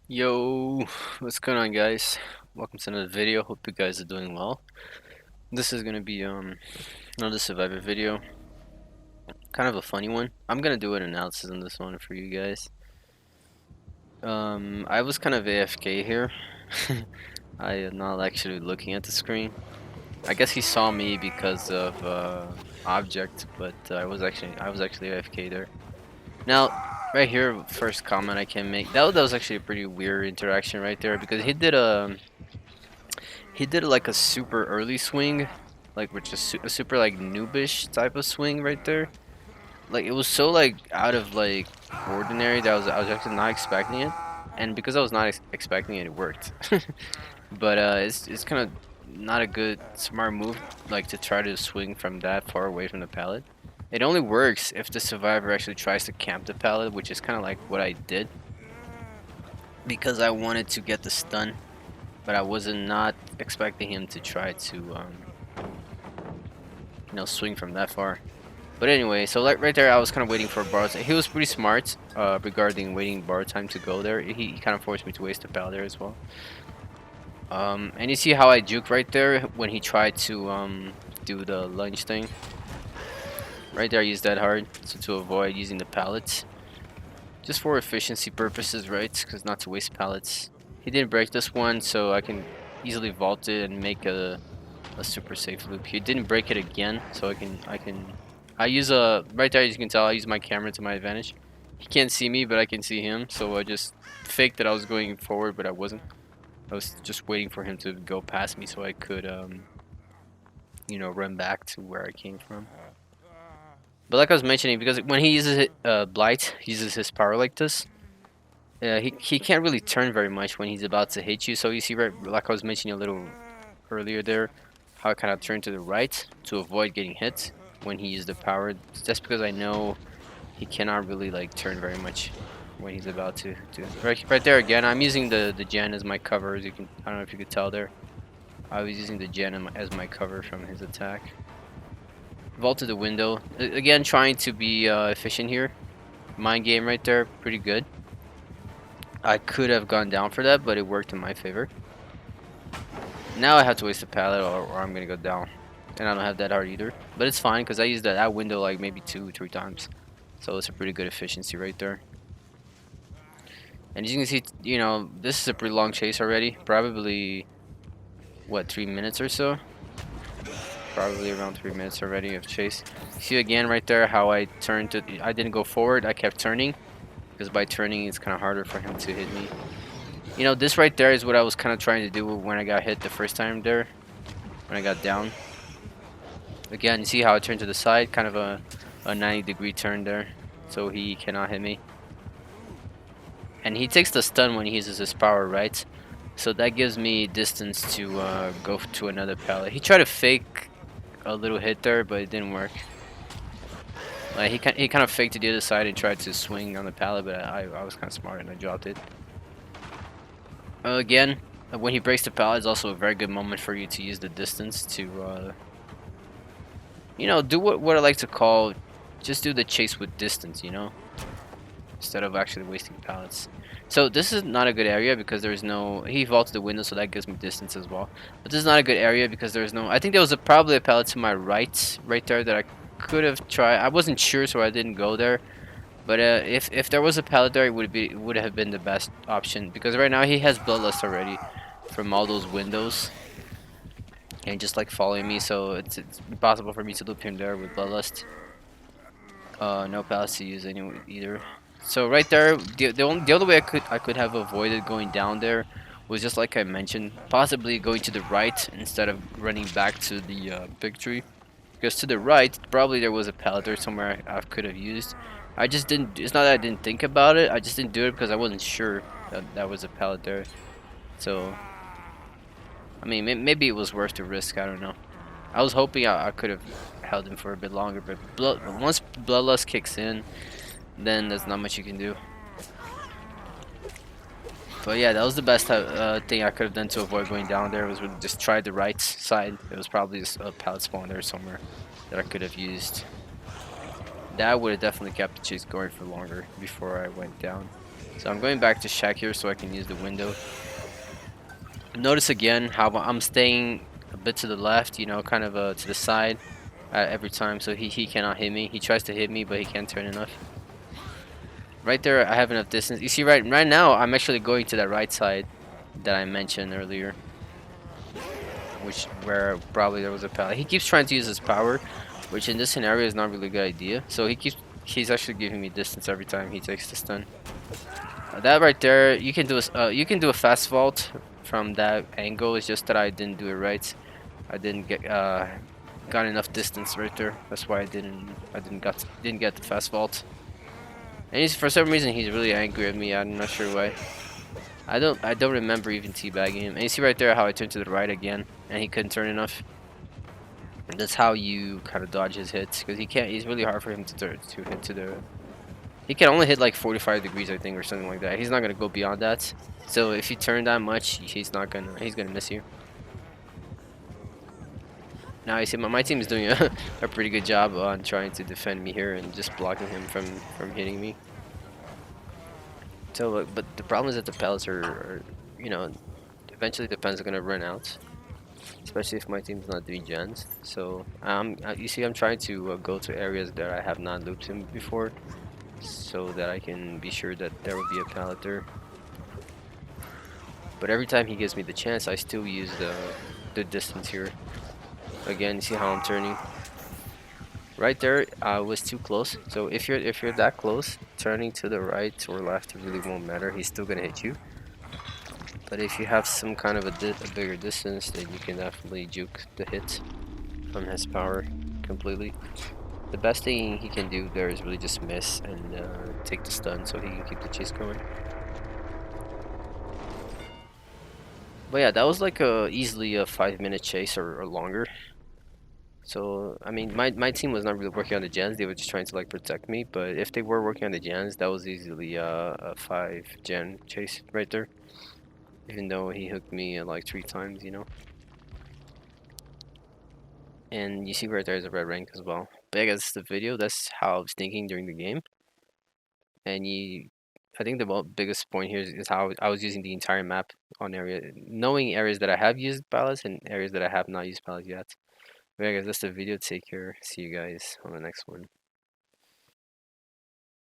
Yo, what's going on, guys? Welcome to another video. Hope you guys are doing well. This is gonna be another survivor video, kind of a funny one. I'm gonna do an analysis on this one for you guys. I was kind of AFK here. I am not actually looking at the screen. I guess he saw me because of object, but I was actually AFK there. Now, right here, first comment I can make. That was actually a pretty weird interaction right there because he did like a super early swing, like which is a super like noobish type of swing right there. Like it was so like out of like ordinary that I was actually not expecting it, and because I was not expecting it, it worked. But it's kind of not a good smart move like to try to swing from that far away from the pallet. It only works if the survivor actually tries to camp the pallet, which is kind of like what I did because I wanted to get the stun, but I wasn't not expecting him to try to swing from that far. But anyway, so like right there, I was kind of waiting for borrow time. He was pretty smart regarding waiting borrow time to go there. He kind of forced me to waste a pal there as well. And you see how I juked right there when he tried to do the lunge thing. Right there, I used that hard so to avoid using the pallets. Just for efficiency purposes, right? Because not to waste pallets. He didn't break this one, so I can easily vault it and make a super safe loop. He didn't break it again, so I use a right there. As you can tell, I use my camera to my advantage. He can't see me, but I can see him, so I just faked that I was going forward, but I wasn't. I was just waiting for him to go past me so I could run back to where I came from. But like I was mentioning, because when he uses Blight, he uses his power like this. He can't really turn very much when he's about to hit you. So you see, right, like I was mentioning a little earlier there, how I kind of turn to the right to avoid getting hit when he used the power. Just because I know he cannot really like turn very much when he's about to. Right there again, I'm using the gen as my cover. As you can, I don't know if you could tell there. I was using the gen as my cover from his attack. Vaulted the window again, trying to be efficient here. Mind game right there, pretty good. I could have gone down for that, but it worked in my favor. Now I have to waste a pallet or I'm gonna go down. And I don't have that hard either. But it's fine because I used that window like maybe 2-3 times. So it's a pretty good efficiency right there. And as you can see, this is a pretty long chase already. Probably, what, 3 minutes or so? Probably around 3 minutes already of chase. See again right there how I turned to, I didn't go forward, I kept turning. Because by turning, it's kind of harder for him to hit me. This right there is what I was kind of trying to do when I got hit the first time there. When I got down. Again, you see how I turned to the side? Kind of a 90-degree turn there. So he cannot hit me. And he takes the stun when he uses his power, right? So that gives me distance to go to another pallet. He tried to fake a little hit there, but it didn't work. Like he kind of faked to the other side and tried to swing on the pallet, but I was kind of smart and I dropped it. Again, when he breaks the pallet, is also a very good moment for you to use the distance to, do what I like to call, just do the chase with distance, instead of actually wasting pallets. So this is not a good area because there's no, he vaulted the window, so that gives me distance as well. But this is not a good area because there's no, I think there was probably a pallet to my right there that I could have tried. I wasn't sure, so I didn't go there. But if there was a pallet there, it would have been the best option because right now he has bloodlust already from all those windows and just like following me, so it's impossible for me to loop him there with bloodlust. No pallets to use anyway either. So right there, the only way I could have avoided going down there was just like I mentioned, possibly going to the right instead of running back to the big tree. Because to the right, probably there was a pallet there somewhere I could have used. I just didn't. It's not that I didn't think about it. I just didn't do it because I wasn't sure that that was a pallet there. So, I mean, maybe it was worth the risk. I don't know. I was hoping I could have held him for a bit longer, but once bloodlust kicks in, then there's not much you can do. But yeah, that was the best thing I could have done to avoid going down there. Was really just try the right side. There was probably just a pallet spawn there somewhere that I could have used. That would have definitely kept the chase going for longer before I went down. So I'm going back to shack here so I can use the window. Notice again how I'm staying a bit to the left, you know, kind of to the side every time, so he cannot hit me. He tries to hit me, but he can't turn enough. Right there, I have enough distance. You see, right now, I'm actually going to that right side that I mentioned earlier, where probably there was a pallet. He keeps trying to use his power, which in this scenario is not really a good idea. So he's actually giving me distance every time he takes the stun. That right there, you can do a fast vault from that angle. It's just that I didn't do it right. I didn't got enough distance right there. That's why didn't get the fast vault. And for some reason he's really angry at me. I'm not sure why. I don't remember even teabagging him. And you see right there how I turned to the right again, and he couldn't turn enough. And that's how you kind of dodge his hits, because he can't. It's really hard for him to hit to the. He can only hit like 45 degrees, I think, or something like that. He's not gonna go beyond that. So if you turn that much, he's gonna miss you. Now you see my team is doing a pretty good job on trying to defend me here and just blocking him from hitting me. So, but the problem is that the pellets are you know, eventually the pens are gonna run out, especially if my team's not doing gens. So you see, I'm trying to go to areas that I have not looped him before, so that I can be sure that there will be a pallet there. But every time he gives me the chance, I still use the distance here. Again, see how I'm turning. Right there, was too close. So if you're that close, turning to the right or left really won't matter. He's still gonna hit you. But if you have some kind of a bigger distance, then you can definitely juke the hit from his power completely. The best thing he can do there is really just miss and take the stun so he can keep the chase going. But yeah, that was like easily a 5-minute chase or longer. So I mean, my team was not really working on the gens. They were just trying to like protect me. But if they were working on the gens, that was easily a 5-gen chase right there. Even though he hooked me like 3 times, you know. And you see right there is a red rank as well. But I guess the video, that's how I was thinking during the game. And I think the biggest point here is how I was using the entire map on knowing areas that I have used pallets and areas that I have not used pallets yet. But I guess that's the video. Take care. See you guys on the next one.